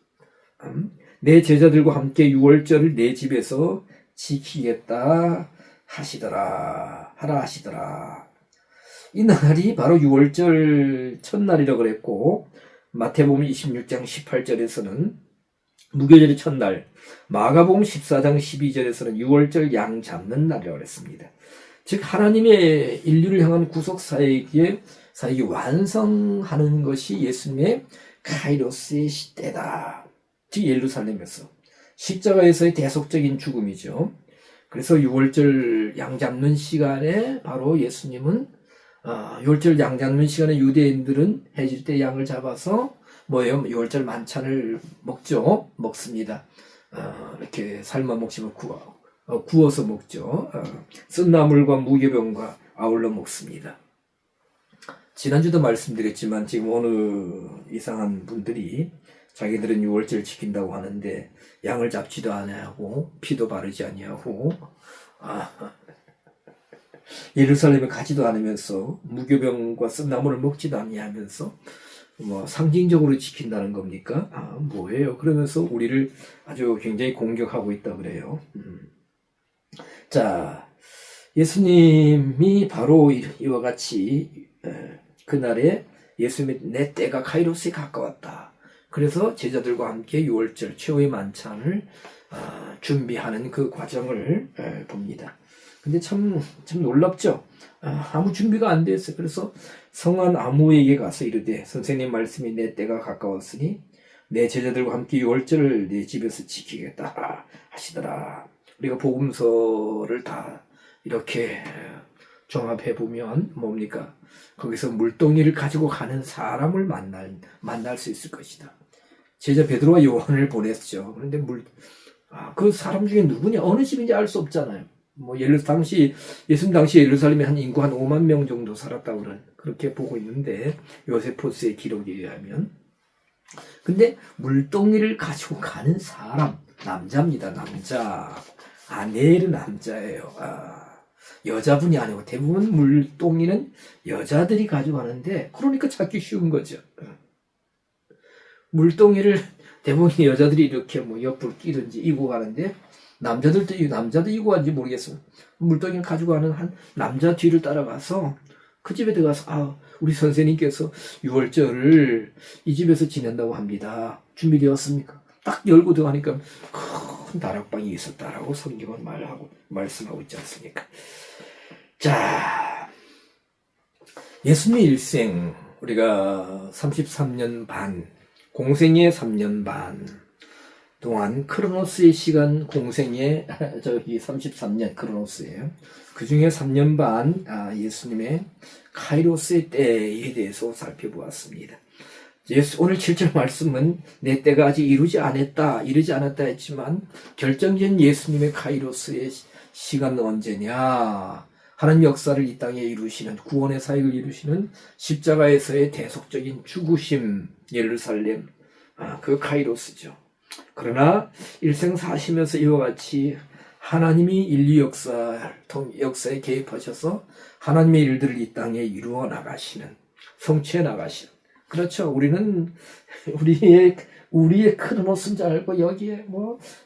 내 제자들과 함께 6월절을 내 집에서 지키겠다 하라 하시더라. 이 날이 바로 6월절 첫날이라고 그랬고 마태복음 26장 18절에서는 무교절의 첫날, 마가복음 14장 12절에서는 6월절 양 잡는 날이라고 했습니다. 즉 하나님의 인류를 향한 구속 사역이 완성하는 것이 예수님의 카이로스의 시대다. 즉 예루살렘에서 십자가에서의 대속적인 죽음이죠. 그래서 6월절 양 잡는 시간에 바로 예수님은 6월절 양 잡는 시간에 유대인들은 해질 때 양을 잡아서 6월절 만찬을 먹습니다. 이렇게 삶아 먹지만 구워서 먹죠. 쓴 나물과 무교병과 아울러 먹습니다. 지난주도 말씀드렸지만 지금 어느 이상한 분들이 자기들은 6월절 지킨다고 하는데 양을 잡지도 아니하고 피도 바르지 아니하고 예루살렘에 가지도 않으면서 무교병과 쓴 나물을 먹지도 아니하면서 상징적으로 지킨다는 겁니까? 뭐예요? 그러면서 우리를 아주 굉장히 공격하고 있다 그래요. 자, 예수님이 바로 이와 같이 그날에 예수님의 내 때가 카이로스에 가까웠다. 그래서 제자들과 함께 6월절 최후의 만찬을 준비하는 그 과정을 봅니다. 근데 참 놀랍죠? 아무 준비가 안 됐어요. 그래서 성한 아무에게 가서 이르되 선생님 말씀이 내 때가 가까웠으니 내 제자들과 함께 6월절을 내 집에서 지키겠다 하시더라. 우리가 복음서를 다 이렇게 종합해 보면 뭡니까? 거기서 물동이를 가지고 가는 사람을 만날 수 있을 것이다. 제자 베드로와 요한을 보냈죠. 그런데 그 사람 중에 누구냐? 어느 집인지 알 수 없잖아요. 예수님 당시 예루살렘에 한 인구 한 5만 명 정도 살았다고 그렇게 보고 있는데, 요세포스의 기록에 의하면. 근데 물동이를 가지고 가는 사람, 남자입니다. 남자. 아넬은 남자예요. 여자분이 아니고 대부분 물동이는 여자들이 가지고 가는데, 그러니까 찾기 쉬운 거죠. 물동이를 대부분 여자들이 이렇게 옆으로 끼든지 이고 가는데, 남자도 이고 가는지 모르겠어요. 물동이를 가지고 가는 한 남자 뒤를 따라가서 그 집에 들어가서, 우리 선생님께서 6월절을 이 집에서 지낸다고 합니다. 준비되었습니까? 딱 열고 들어가니까 큰 다락방이 있었다라고 성경은 말씀하고 있지 않습니까? 자, 예수님의 일생, 우리가 33년 반, 공생의 3년 반 동안 크로노스의 시간, 공생의 33년 크로노스예요. 그 중에 3년 반 예수님의 카이로스의 때에 대해서 살펴보았습니다. 오늘 7절 말씀은 내 때가 아직 이르지 않았다 했지만, 결정적인 예수님의 카이로스의 시간은 언제냐? 하나님 역사를 이 땅에 이루시는, 구원의 사역을 이루시는 십자가에서의 대속적인 죽으심, 예루살렘, 그 카이로스죠. 그러나 일생 사시면서 이와 같이 하나님이 인류 역사에 개입하셔서 하나님의 일들을 이 땅에 이루어 나가시는, 성취해 나가시는. 그렇죠. 우리는 우리의 크로노스인 줄 알고 여기에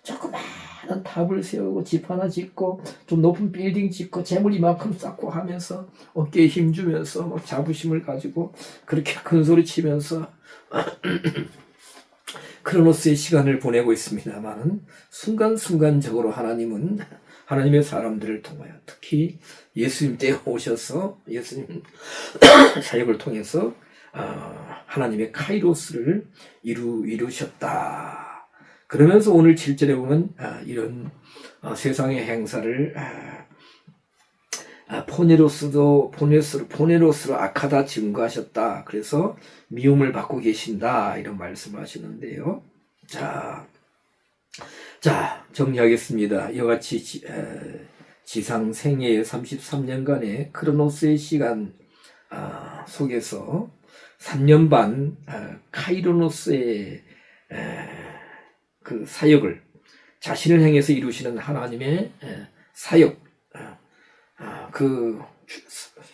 조그마한 탑을 세우고 집 하나 짓고 좀 높은 빌딩 짓고 재물 이만큼 쌓고 하면서 어깨에 힘주면서 막 자부심을 가지고 그렇게 큰 소리 치면서 크로노스의 시간을 보내고 있습니다만, 순간순간적으로 하나님은 하나님의 사람들을 통하여, 특히 예수님 때에 오셔서 예수님 사역을 통해서 하나님의 카이로스를 이루셨다. 그러면서 오늘 7절에 보면 이런 세상의 행사를 포네로스로 악하다 증거하셨다. 그래서 미움을 받고 계신다. 이런 말씀을 하시는데요. 자, 정리하겠습니다. 이와 같이 지상 생애의 33년간의 크로노스의 시간 속에서 3년 반 카이로노스의 그 사역을 자신을 향해서 이루시는 하나님의 사역, 그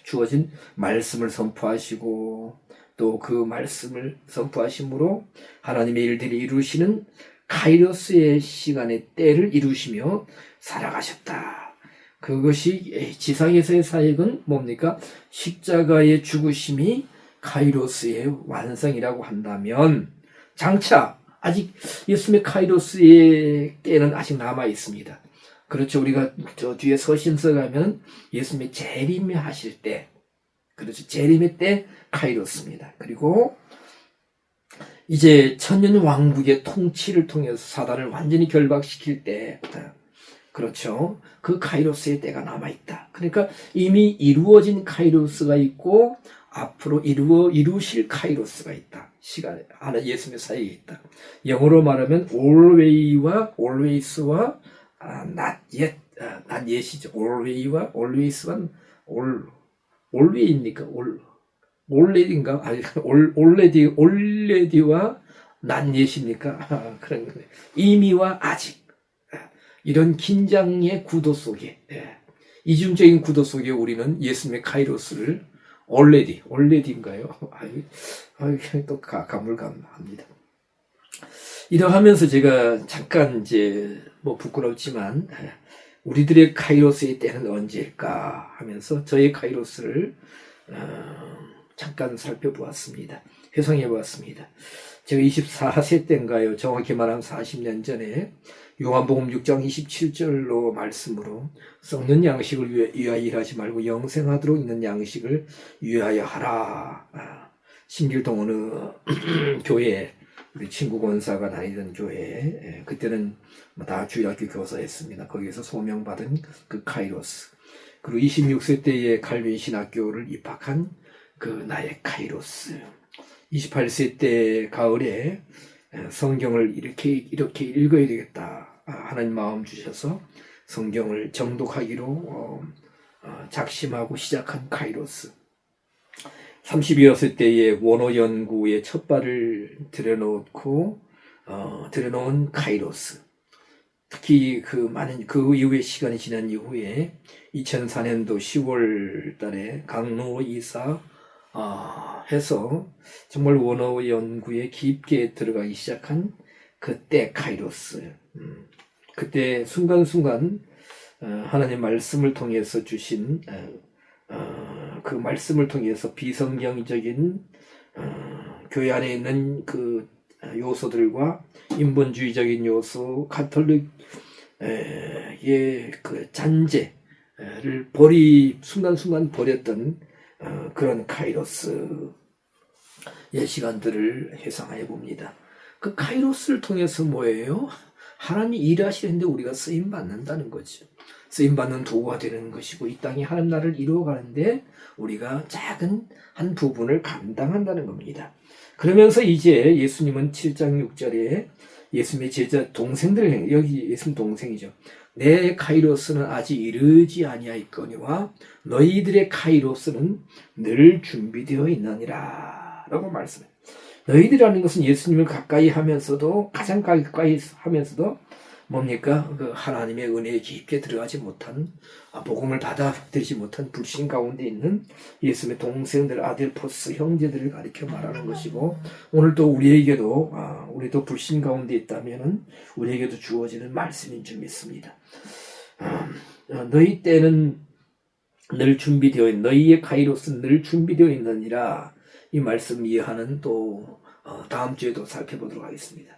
주어진 말씀을 선포하시고 또 그 말씀을 선포하심으로 하나님의 일들이 이루시는 카이로스의 시간의 때를 이루시며 살아가셨다. 그것이 지상에서의 사역은 뭡니까? 십자가의 죽으심이 카이로스의 완성이라고 한다면, 장차 아직 예수님의 카이로스의 때는 아직 남아 있습니다. 그렇죠. 우리가 저 뒤에 서신서 가면 예수님의 재림에 하실 때, 그렇죠. 재림의 때 카이로스입니다. 그리고 이제 천년 왕국의 통치를 통해서 사단을 완전히 결박시킬 때, 그렇죠. 그 카이로스의 때가 남아있다. 그러니까 이미 이루어진 카이로스가 있고 앞으로 이루실 카이로스가 있다. 시간에 예수님의 사이에 있다. 영어로 말하면 always와 not yet이죠. alway와 always와 alway입니까? already인가? 아니, already와 not yet입니까? 그런 거예요. 이미와 아직. 이런 긴장의 구도 속에, 이중적인 구도 속에 우리는 예수님의 카이로스를 already인가요? 또 가물가물합니다. 이러하면서 제가 잠깐 부끄럽지만 우리들의 카이로스의 때는 언제일까 하면서 저의 카이로스를 잠깐 살펴보았습니다. 회상해 보았습니다. 제가 24세 때인가요? 정확히 말하면 40년 전에 요한복음 6장 27절로 말씀으로 썩는 양식을 위하여 일하지 말고 영생하도록 있는 양식을 위하여 하라. 신길동 어느 교회 우리 친구 권사가 다니던 교회, 그때는 다 주일학교 교사였습니다. 거기에서 소명받은 그 카이로스. 그리고 26세 때에 칼빈 신학교를 입학한 그 나의 카이로스. 28세 때 가을에 성경을 이렇게 읽어야 되겠다. 하나님 마음 주셔서 성경을 정독하기로 작심하고 시작한 카이로스. 30여세 때에 원어 연구에 첫 발을 들여놓은 카이로스. 특히 그 이후에 시간이 지난 이후에 2004년도 10월 달에 강로 이사 해서 정말 원어 연구에 깊게 들어가기 시작한 그때 카이로스. 그때 순간순간 하나님 말씀을 통해서 주신 그 말씀을 통해서 비성경적인 교회 안에 있는 그 요소들과 인본주의적인 요소, 가톨릭의 그 잔재를 순간순간 버렸던 그런 카이로스의 시간들을 회상해 봅니다. 그 카이로스를 통해서 뭐예요? 하나님이 일하시는데 우리가 쓰임 받는다는 거죠. 쓰임 받는 도구가 되는 것이고, 이 땅에 하나님 나라를 이루어가는데 우리가 작은 한 부분을 감당한다는 겁니다. 그러면서 이제 예수님은 7장 6절에 예수님의 제자 동생들, 여기 예수님 동생이죠. 내 카이로스는 아직 이르지 아니하였거니와 너희들의 카이로스는 늘 준비되어 있느니라 라고 말씀해요. 너희들이라는 것은 예수님을 가까이 하면서도, 가장 가까이 하면서도 뭡니까? 그 하나님의 은혜에 깊게 들어가지 못한, 복음을 받아들이지 못한 불신 가운데 있는 예수님의 동생들, 아델포스 형제들을 가리켜 말하는 것이고, 오늘도 우리도 불신 가운데 있다면은 우리에게도 주어지는 말씀인 줄 믿습니다. 너희 때는 늘 준비되어 있는, 너희의 카이로스는 늘 준비되어 있느니라. 이 말씀 이해하는 또 다음 주에도 살펴보도록 하겠습니다.